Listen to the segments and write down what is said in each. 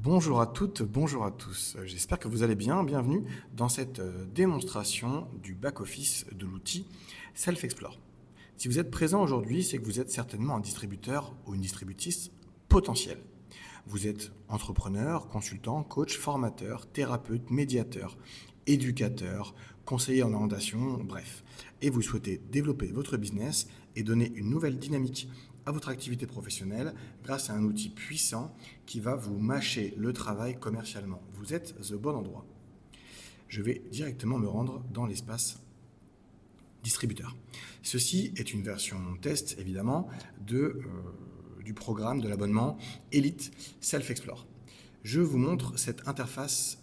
Bonjour à toutes, bonjour à tous. J'espère que vous allez bien. Bienvenue dans cette démonstration du back-office de l'outil Self-Explore. Si vous êtes présent aujourd'hui, c'est que vous êtes certainement un distributeur ou une distributrice potentielle. Vous êtes entrepreneur, consultant, coach, formateur, thérapeute, médiateur, éducateur, conseiller en orientation, bref. Et vous souhaitez développer votre business et donner une nouvelle dynamique à votre activité professionnelle grâce à un outil puissant qui va vous mâcher le travail commercialement. Vous êtes au bon endroit. Je vais directement me rendre dans l'espace distributeur. Ceci est une version test, évidemment, du programme de l'abonnement Elite Self-Explore. Je vous montre cette interface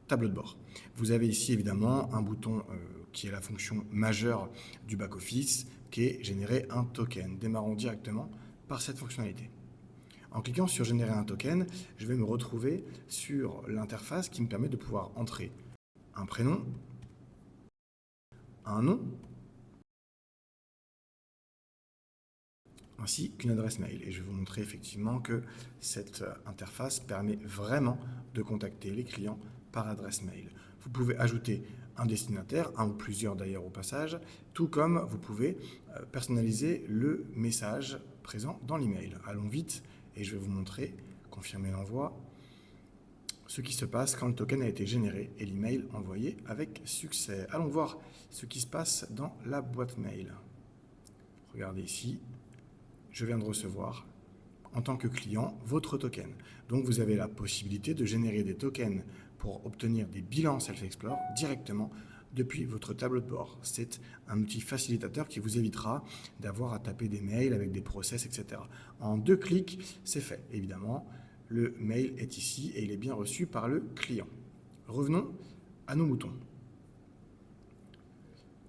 tableau de bord. Vous avez ici évidemment un bouton qui est la fonction majeure du back-office, qui est générer un token. Démarrons directement par cette fonctionnalité. En cliquant sur générer un token, je vais me retrouver sur l'interface qui me permet de pouvoir entrer un prénom, un nom, ainsi qu'une adresse mail. Et je vais vous montrer effectivement que cette interface permet vraiment de contacter les clients par adresse mail. Vous pouvez ajouter un destinataire, un ou plusieurs d'ailleurs au passage, tout comme vous pouvez personnaliser le message présent dans l'email. Allons vite et je vais vous montrer, confirmer l'envoi, ce qui se passe quand le token a été généré et l'email envoyé avec succès. Allons voir ce qui se passe dans la boîte mail. Regardez ici. Je viens de recevoir, en tant que client, votre token. Donc, vous avez la possibilité de générer des tokens pour obtenir des bilans Self-Explore directement depuis votre tableau de bord. C'est un outil facilitateur qui vous évitera d'avoir à taper des mails avec des process, etc. En 2 clics, c'est fait. Évidemment, le mail est ici et il est bien reçu par le client. Revenons à nos moutons.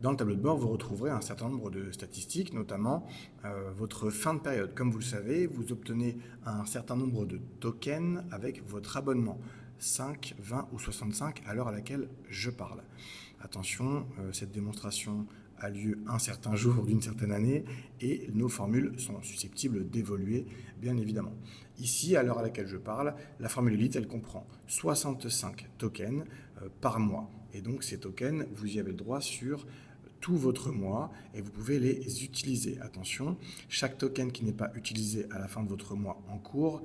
Dans le tableau de bord, vous retrouverez un certain nombre de statistiques, notamment votre fin de période. Comme vous le savez, vous obtenez un certain nombre de tokens avec votre abonnement, 5, 20 ou 65 à l'heure à laquelle je parle. Attention, cette démonstration a lieu un certain jour d'une certaine année et nos formules sont susceptibles d'évoluer, bien évidemment. Ici, à l'heure à laquelle je parle, la formule Elite, elle comprend 65 tokens par mois. Et donc, ces tokens, vous y avez le droit sur tout votre mois et vous pouvez les utiliser. Attention, chaque token qui n'est pas utilisé à la fin de votre mois en cours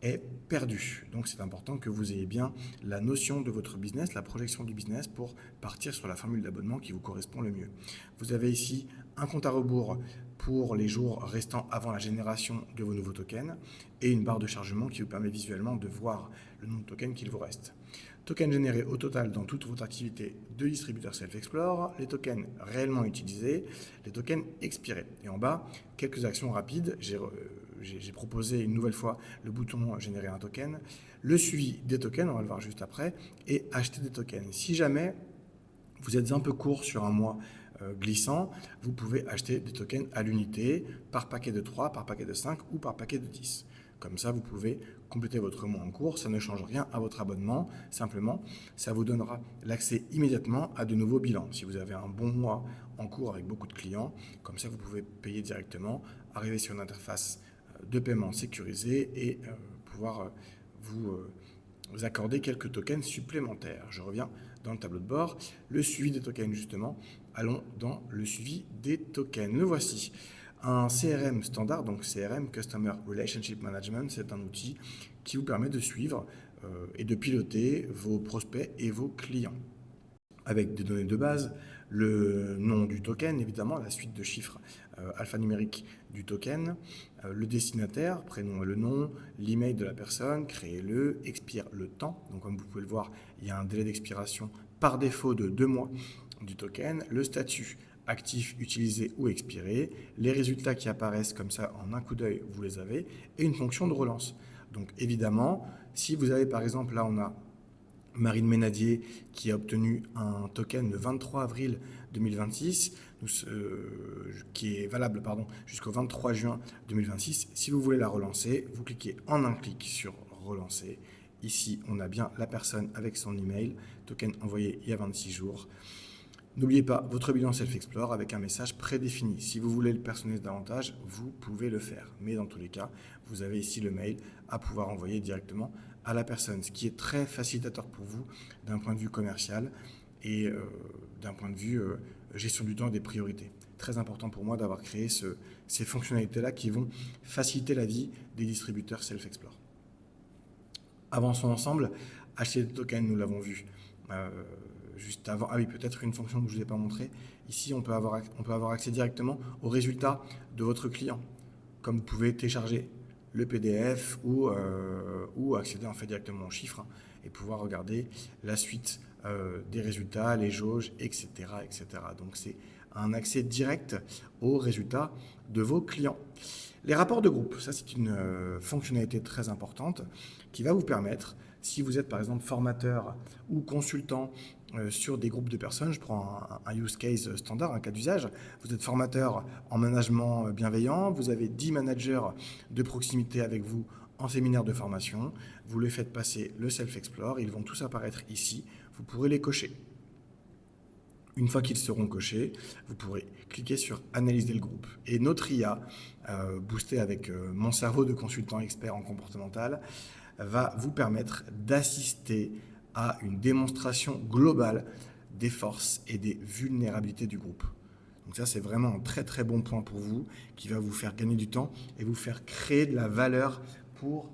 est perdu. Donc c'est important que vous ayez bien la notion de votre business, la projection du business pour partir sur la formule d'abonnement qui vous correspond le mieux. Vous avez ici un compte à rebours pour les jours restants avant la génération de vos nouveaux tokens et une barre de chargement qui vous permet visuellement de voir le nombre de tokens qu'il vous reste. Tokens générés au total dans toute votre activité de distributeur Self-Explore, les tokens réellement utilisés, les tokens expirés. Et en bas, quelques actions rapides. J'ai proposé une nouvelle fois le bouton générer un token, le suivi des tokens, on va le voir juste après, et acheter des tokens. Si jamais vous êtes un peu court sur un mois glissant, vous pouvez acheter des tokens à l'unité, par paquet de 3, par paquet de 5 ou par paquet de 10. Comme ça, vous pouvez compléter votre mois en cours. Ça ne change rien à votre abonnement. Simplement, ça vous donnera l'accès immédiatement à de nouveaux bilans. Si vous avez un bon mois en cours avec beaucoup de clients, comme ça, vous pouvez payer directement, arriver sur une interface de paiement sécurisée et pouvoir vous accorder quelques tokens supplémentaires. Je reviens dans le tableau de bord. Le suivi des tokens, justement. Allons dans le suivi des tokens. Le voici. Un CRM standard, donc CRM, Customer Relationship Management, c'est un outil qui vous permet de suivre et de piloter vos prospects et vos clients. Avec des données de base, le nom du token, évidemment, la suite de chiffres alphanumériques du token, le destinataire, prénom et le nom, l'email de la personne, créez-le, expire le temps. Donc comme vous pouvez le voir, il y a un délai d'expiration par défaut de 2 mois du token, le statut actif, utilisé ou expiré, les résultats qui apparaissent comme ça en un coup d'œil, vous les avez, et une fonction de relance. Donc évidemment, si vous avez par exemple, là on a Marine Ménadier qui a obtenu un token le 23 avril 2026, qui est valable jusqu'au 23 juin 2026. Si vous voulez la relancer, vous cliquez en un clic sur relancer. Ici, on a bien la personne avec son email, token envoyé il y a 26 jours. N'oubliez pas votre bilan Self-Explore avec un message prédéfini. Si vous voulez le personnaliser davantage, vous pouvez le faire. Mais dans tous les cas, vous avez ici le mail à pouvoir envoyer directement à la personne, ce qui est très facilitateur pour vous d'un point de vue commercial et d'un point de vue gestion du temps et des priorités. Très important pour moi d'avoir créé ces fonctionnalités-là qui vont faciliter la vie des distributeurs Self-Explore. Avançons ensemble. Acheter des tokens, nous l'avons vu juste avant. Ah oui, peut-être une fonction que je ne vous ai pas montrée. Ici, on peut avoir accès directement aux résultats de votre client. Comme vous pouvez télécharger le PDF ou accéder en fait directement aux chiffres et pouvoir regarder la suite des résultats, les jauges, etc., etc. Donc c'est un accès direct aux résultats de vos clients. Les rapports de groupe, ça c'est une fonctionnalité très importante qui va vous permettre, si vous êtes par exemple formateur ou consultant sur des groupes de personnes, je prends un use case standard, un cas d'usage, vous êtes formateur en management bienveillant, vous avez 10 managers de proximité avec vous en séminaire de formation, vous les faites passer le Self-Explore, ils vont tous apparaître ici, vous pourrez les cocher. Une fois qu'ils seront cochés, vous pourrez cliquer sur « Analyser le groupe ». Et notre IA, boostée avec mon cerveau de consultant expert en comportemental, va vous permettre d'assister à une démonstration globale des forces et des vulnérabilités du groupe. Donc ça, c'est vraiment un très très bon point pour vous qui va vous faire gagner du temps et vous faire créer de la valeur pour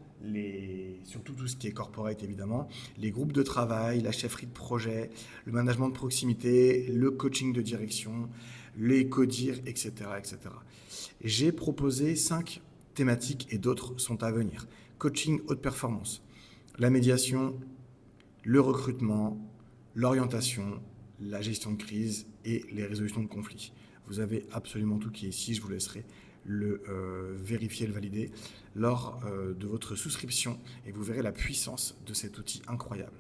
surtout tout ce qui est corporate évidemment, les groupes de travail, la chefferie de projet, le management de proximité, le coaching de direction, les codir, etc., etc. J'ai proposé 5 thématiques et d'autres sont à venir. Coaching haute performance, la médiation, le recrutement, l'orientation, la gestion de crise et les résolutions de conflits. Vous avez absolument tout qui est ici, je vous laisserai le vérifier, le valider lors de votre souscription et vous verrez la puissance de cet outil incroyable.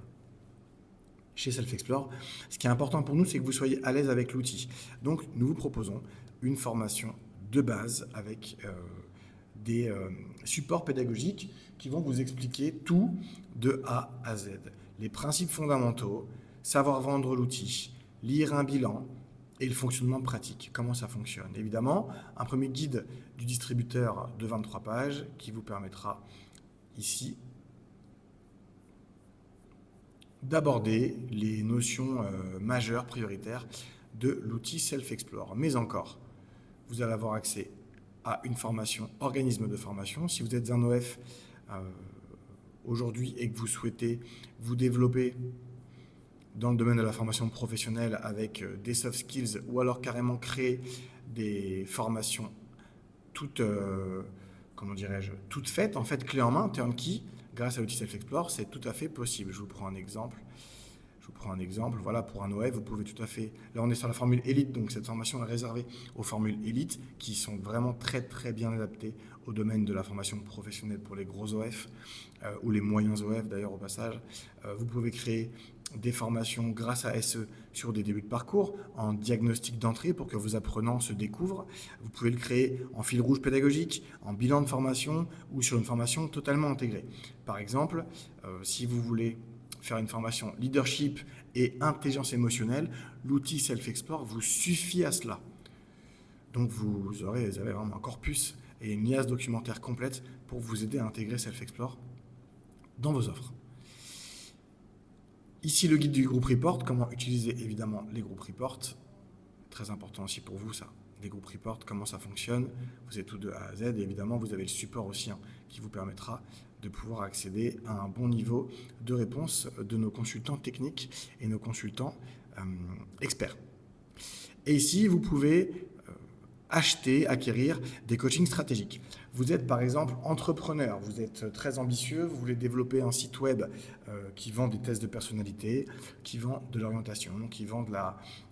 Chez Self-Explore, ce qui est important pour nous, c'est que vous soyez à l'aise avec l'outil. Donc, nous vous proposons une formation de base avec des supports pédagogiques qui vont vous expliquer tout de A à Z. Les principes fondamentaux, savoir vendre l'outil, lire un bilan et le fonctionnement pratique, comment ça fonctionne. Évidemment, un premier guide du distributeur de 23 pages qui vous permettra ici d'aborder les notions majeures, prioritaires de l'outil Self-Explore. Mais encore, vous allez avoir accès à une formation, organisme de formation. Si vous êtes un OF aujourd'hui et que vous souhaitez vous développer dans le domaine de la formation professionnelle avec des soft skills ou alors carrément créer des formations toutes faites, en fait clé en main, turnkey, grâce à l'outil Self-Explore, c'est tout à fait possible. Je vous prends un exemple. Voilà, pour un OF, vous pouvez tout à fait... Là, on est sur la formule élite, donc cette formation est réservée aux formules élites qui sont vraiment très, très bien adaptées au domaine de la formation professionnelle pour les gros OF ou les moyens OF, d'ailleurs, au passage. Vous pouvez créer des formations grâce à SE sur des débuts de parcours, en diagnostic d'entrée pour que vos apprenants se découvrent. Vous pouvez le créer en fil rouge pédagogique, en bilan de formation ou sur une formation totalement intégrée. Par exemple, si vous voulez faire une formation leadership et intelligence émotionnelle, l'outil Self-Explore vous suffit à cela. Donc vous avez vraiment un corpus et une liasse documentaire complète pour vous aider à intégrer Self-Explore dans vos offres. Ici, le guide du groupe report, comment utiliser évidemment les groupes report. Très important aussi pour vous ça, les groupes report, comment ça fonctionne. Vous avez tout de A à Z et évidemment vous avez le support aussi qui vous permettra de pouvoir accéder à un bon niveau de réponse de nos consultants techniques et nos consultants experts. Et ici, vous pouvez acquérir des coachings stratégiques. Vous êtes par exemple entrepreneur, vous êtes très ambitieux, vous voulez développer un site web qui vend des tests de personnalité, qui vend de l'orientation, qui vend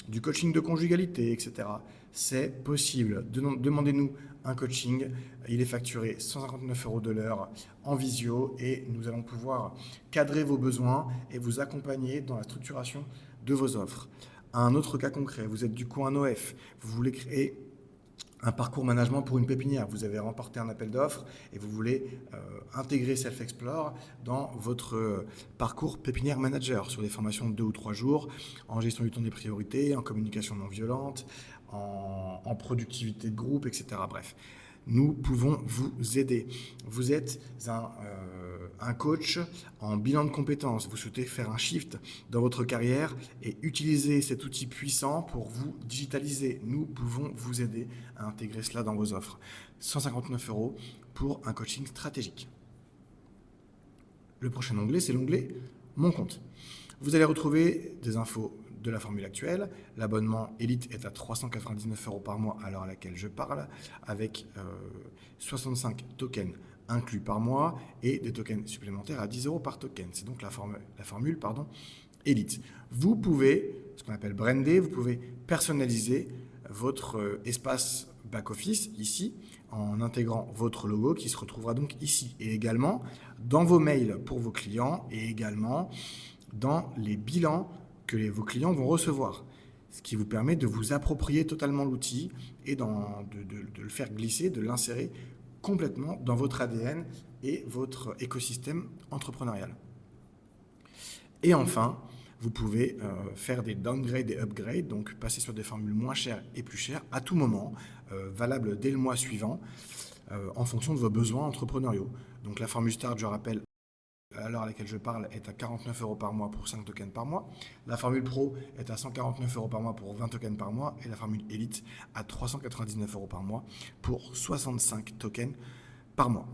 du coaching de conjugalité, etc. C'est possible. Demandez-nous un coaching. Il est facturé 159 € de l'heure en visio et nous allons pouvoir cadrer vos besoins et vous accompagner dans la structuration de vos offres. Un autre cas concret, vous êtes du coup un OF, vous voulez créer un parcours management pour une pépinière. Vous avez remporté un appel d'offres et vous voulez intégrer Self-Explore dans votre parcours pépinière manager sur des formations de 2 ou 3 jours en gestion du temps des priorités, en communication non violente, en productivité de groupe, etc. Bref, nous pouvons vous aider. Vous êtes un coach en bilan de compétences. Vous souhaitez faire un shift dans votre carrière et utiliser cet outil puissant pour vous digitaliser. Nous pouvons vous aider à intégrer cela dans vos offres. 159 € pour un coaching stratégique. Le prochain onglet, c'est l'onglet « Mon compte ». Vous allez retrouver des infos de la formule actuelle. L'abonnement Elite est à 399 € par mois à l'heure à laquelle je parle, avec 65 tokens inclus par mois et des tokens supplémentaires à 10 € par token. C'est donc la formule Elite. Vous pouvez, ce qu'on appelle brander, vous pouvez personnaliser votre espace back-office ici, en intégrant votre logo qui se retrouvera donc ici, et également dans vos mails pour vos clients, et également dans les bilans que vos clients vont recevoir, ce qui vous permet de vous approprier totalement l'outil et de le faire glisser, de l'insérer complètement dans votre ADN et votre écosystème entrepreneurial. Et enfin, vous pouvez faire des downgrades et upgrades, donc passer sur des formules moins chères et plus chères à tout moment, valables dès le mois suivant, en fonction de vos besoins entrepreneuriaux. Donc la formule Start, je rappelle, à l'heure à laquelle je parle, est à 49 € par mois pour 5 tokens par mois. La formule Pro est à 149 € par mois pour 20 tokens par mois. Et la formule Elite à 399 € par mois pour 65 tokens par mois.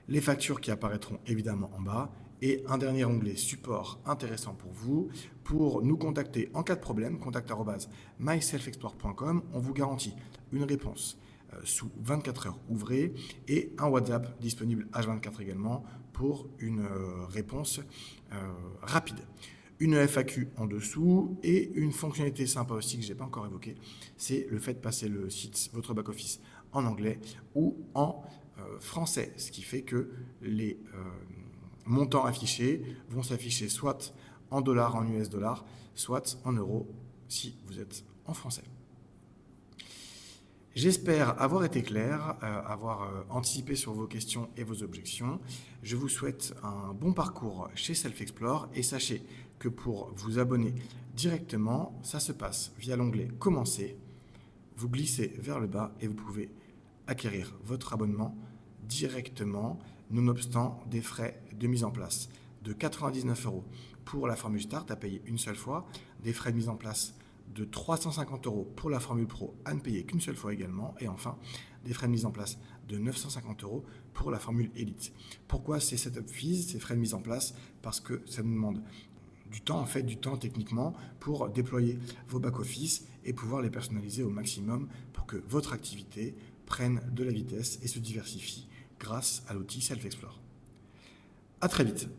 Les factures qui apparaîtront évidemment en bas. Et un dernier onglet support intéressant pour vous. Pour nous contacter en cas de problème, contact@myselfexplore.com. On vous garantit une réponse sous 24 heures ouvrées et un WhatsApp disponible H24 également pour une réponse rapide. Une FAQ en dessous et une fonctionnalité sympa aussi que je n'ai pas encore évoquée, c'est le fait de passer le site, votre back-office, en anglais ou en français, ce qui fait que les montants affichés vont s'afficher soit en dollars, en US dollars, soit en euros si vous êtes en français. J'espère avoir été clair, avoir anticipé sur vos questions et vos objections. Je vous souhaite un bon parcours chez Self-Explore et sachez que pour vous abonner directement, ça se passe via l'onglet « Commencer ». Vous glissez vers le bas et vous pouvez acquérir votre abonnement directement, nonobstant des frais de mise en place de 99 € pour la formule Start à payer une seule fois, des frais de mise en place de 350 € pour la formule Pro à ne payer qu'une seule fois également, et enfin des frais de mise en place de 950 € pour la formule Elite. Pourquoi ces setup fees, ces frais de mise en place? Parce que ça nous demande du temps, du temps techniquement pour déployer vos back-office et pouvoir les personnaliser au maximum pour que votre activité prenne de la vitesse et se diversifie grâce à l'outil Self-Explore. À très vite.